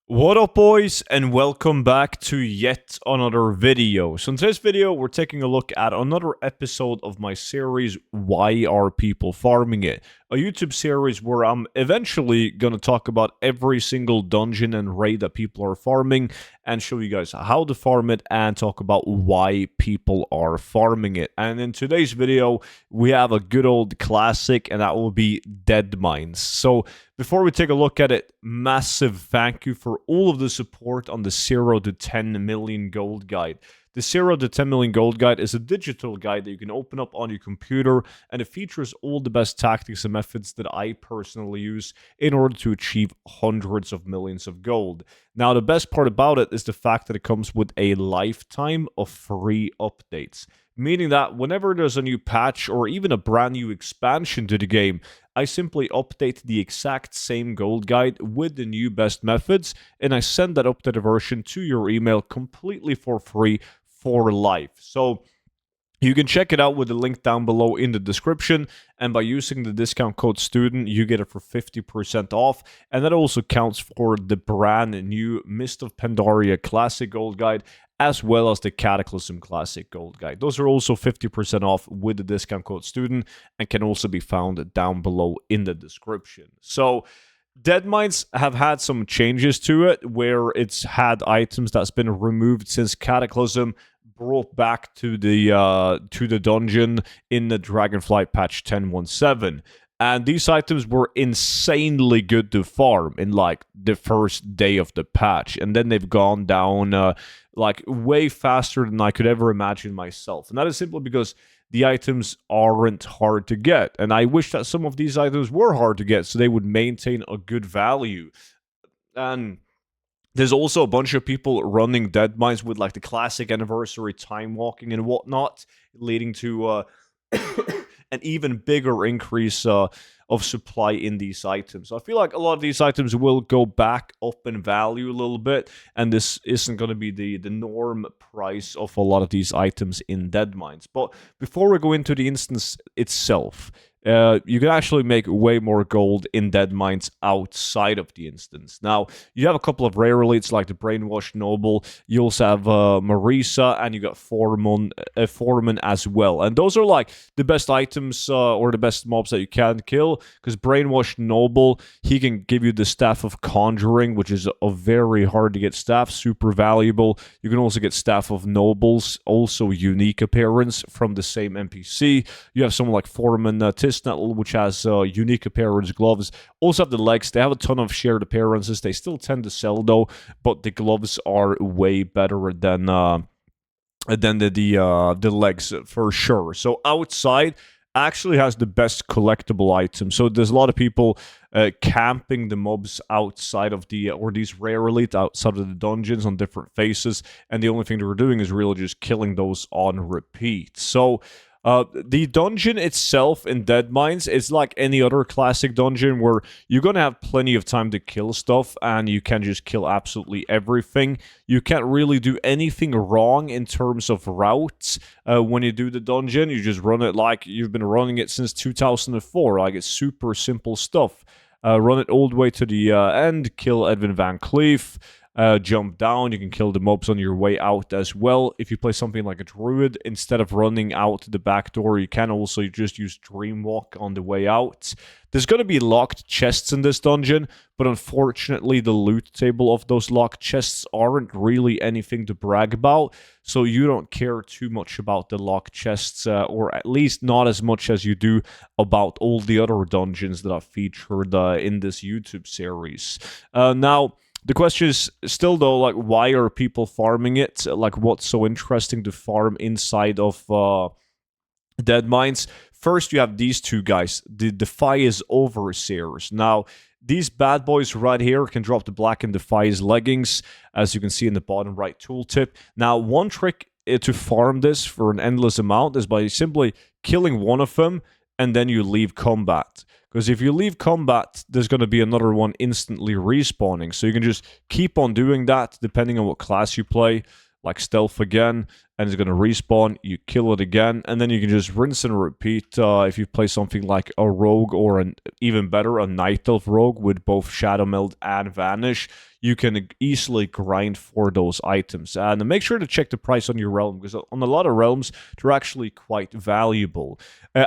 What up, boys, and welcome back to yet another video. So in today's video, we're taking a look at another episode of my series, Why Are People Farming It? A YouTube series where I'm eventually going to talk about every single dungeon and raid that people are farming and show you guys how to farm it and talk about why people are farming it. And in today's video, we have a good old classic, and that will be Deadmines. So before we take a look at it, massive thank you for all of the support on the 0 to 10 million gold guide. The 0 to 10 million gold guide is a digital guide that you can open up on your computer, and it features all the best tactics and methods that I personally use in order to achieve hundreds of millions of gold. Now, the best part about it is the fact that it comes with a lifetime of free updates, meaning that whenever there's a new patch or even a brand new expansion to the game, I simply update the exact same gold guide with the new best methods, and I send that updated version to your email completely for free for life. So you can check it out with the link down below in the description, and by using the discount code STUDENT, you get it for 50% off, and that also counts for the brand new Mist of Pandaria Classic Gold Guide, as well as the Cataclysm Classic Gold Guide. Those are also 50% off with the discount code STUDENT, and can also be found down below in the description. So Deadmines have had some changes to it, where it's had items that's been removed since Cataclysm, brought back to the dungeon in the Dragonflight patch 10.17. And these items were insanely good to farm in like the first day of the patch, and then they've gone down like way faster than I could ever imagine myself. And that is simply because the items aren't hard to get, and I wish that some of these items were hard to get so they would maintain a good value. And there's also a bunch of people running Deadmines with like the classic anniversary time walking and whatnot, leading to an even bigger increase of supply in these items. So I feel like a lot of these items will go back up in value a little bit, and this isn't going to be the norm price of a lot of these items in Deadmines. But before we go into the instance itself, you can actually make way more gold in Deadmines outside of the instance. Now, you have a couple of rare elites like the Brainwashed Noble. You also have Marisa, and you got Foreman as well. And those are like the best items or the best mobs that you can kill, because Brainwashed Noble, he can give you the Staff of Conjuring, which is a very hard to get staff, super valuable. You can also get Staff of Nobles, also unique appearance from the same NPC. You have someone like Foreman Tisnetl, which has unique appearance gloves. Also have the legs. They have a ton of shared appearances. They still tend to sell though, but the gloves are way better than the legs for sure. So outside actually has the best collectible item. So there's a lot of people camping the mobs outside of the or these rare elite outside of the dungeons on different faces, and the only thing they're doing is really just killing those on repeat. So the dungeon itself in Deadmines is like any other classic dungeon, where you're going to have plenty of time to kill stuff, and you can just kill absolutely everything. You can't really do anything wrong in terms of routes when you do the dungeon. You just run it like you've been running it since 2004. Like, it's super simple stuff. Run it all the way to the end, kill Edwin Van Cleef. Jump down, you can kill the mobs on your way out as well. If you play something like a druid, instead of running out the back door, you can also just use Dreamwalk on the way out. There's going to be locked chests in this dungeon, but unfortunately the loot table of those locked chests aren't really anything to brag about, so you don't care too much about the locked chests, or at least not as much as you do about all the other dungeons that are featured in this YouTube series. Now, the question is still, though, like, why are people farming it? Like, what's so interesting to farm inside of Deadmines? First, you have these two guys, the Defias Overseers. Now, these bad boys right here can drop the Black and Defias leggings, as you can see in the bottom right tooltip. Now, one trick to farm this for an endless amount is by simply killing one of them, and then you leave combat. Because if you leave combat, there's going to be another one instantly respawning. So you can just keep on doing that, depending on what class you play, like Stealth again. and it's going to respawn. You kill it again, and then you can just rinse and repeat. If you play something like a rogue, or an even better, a night elf rogue with both shadow meld and vanish, you can easily grind for those items. And make sure to check the price on your realm, because on a lot of realms they're actually quite valuable.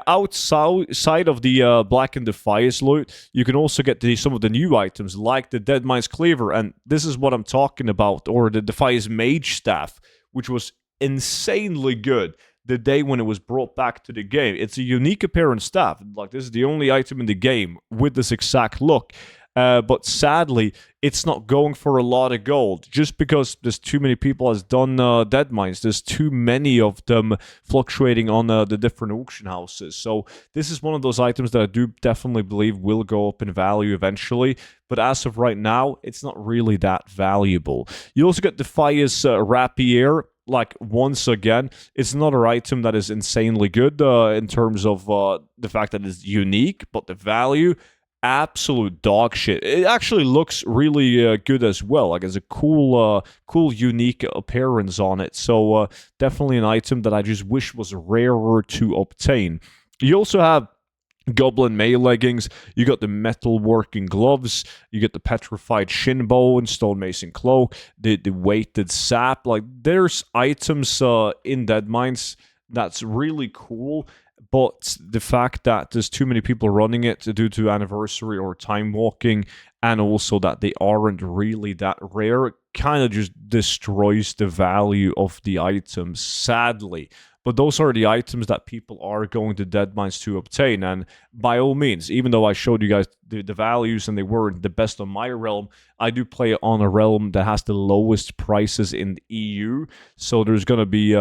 Outside of the Black and Defias loot, you can also get some of the new items like the Deadmines Cleaver, and this is what I'm talking about, or the Defias Mage Staff, which was insanely good the day when it was brought back to the game. It's a unique appearance staff. Like, this is the only item in the game with this exact look. But sadly, it's not going for a lot of gold, just because there's too many people has done Deadmines. There's too many of them fluctuating on the different auction houses. So this is one of those items that I do definitely believe will go up in value eventually. But as of right now, it's not really that valuable. You also get Defias Rapier. Like, once again, it's another item that is insanely good in terms of the fact that it's unique, but the value, absolute dog shit. It actually looks really good as well. Like, it's a cool, unique appearance on it. So definitely an item that I just wish was rarer to obtain. You also have Goblin Mail leggings, you got the metalworking gloves, you get the petrified shin bow and stonemason cloak, the weighted sap. Like, there's items in Deadmines that's really cool, but the fact that there's too many people running it due to anniversary or time walking, and also that they aren't really that rare, kind of just destroys the value of the items, sadly. But those are the items that people are going to Deadmines to obtain. And by all means, even though I showed you guys the values and they weren't the best on my realm, I do play on a realm that has the lowest prices in the EU. So there's going to be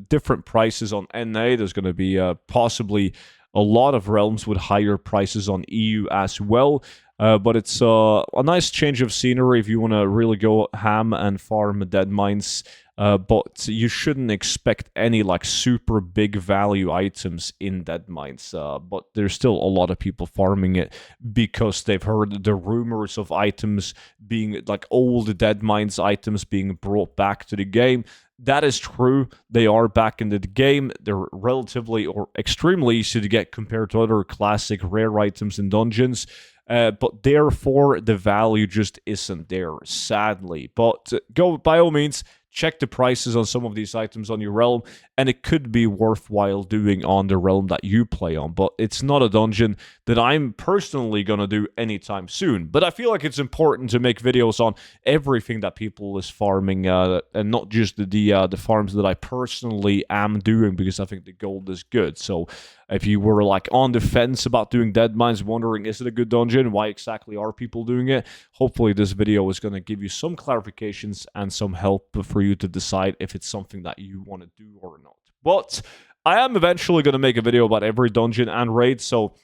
different prices on NA. There's going to be possibly a lot of realms with higher prices on EU as well. But it's a nice change of scenery if you want to really go ham and farm Deadmines. But you shouldn't expect any like super big value items in Deadmines. But there's still a lot of people farming it because they've heard the rumors of items being like old Deadmines items being brought back to the game. That is true. They are back into the game. They're relatively or extremely easy to get compared to other classic rare items in dungeons. But therefore, the value just isn't there, sadly. But go, by all means, check the prices on some of these items on your realm, and it could be worthwhile doing on the realm that you play on. But it's not a dungeon that I'm personally going to do anytime soon. But I feel like it's important to make videos on everything that people is farming, and not just the farms that I personally am doing, because I think the gold is good. So if you were like on the fence about doing Deadmines, wondering is it a good dungeon, why exactly are people doing it, hopefully this video is going to give you some clarifications and some help for you to decide if it's something that you want to do or not. But I am eventually going to make a video about every dungeon and raid, so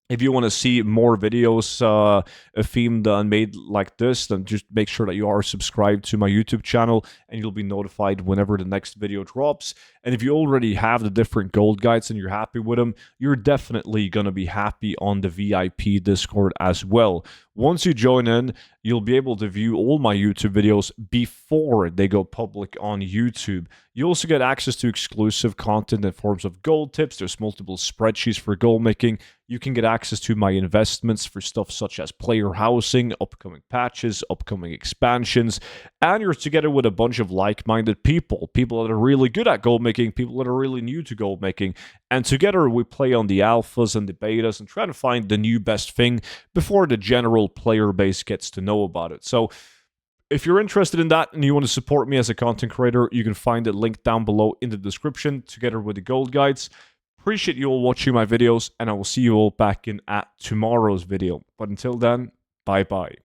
if you want to see more videos themed and made like this, then just make sure that you are subscribed to my YouTube channel, and you'll be notified whenever the next video drops. And if you already have the different gold guides and you're happy with them, you're definitely going to be happy on the VIP Discord as well. Once you join in, you'll be able to view all my YouTube videos before they go public on YouTube. You also get access to exclusive content in forms of gold tips. There's multiple spreadsheets for gold making. You can get access to my investments for stuff such as player housing, upcoming patches, upcoming expansions, and you're together with a bunch of like-minded people that are really good at gold making, people that are really new to gold making, and together we play on the alphas and the betas and try to find the new best thing before the general player base gets to know about it. So if you're interested in that and you want to support me as a content creator, you can find it linked down below in the description together with the gold guides. Appreciate you all watching my videos, and I will see you all back in at tomorrow's video. But until then, bye-bye.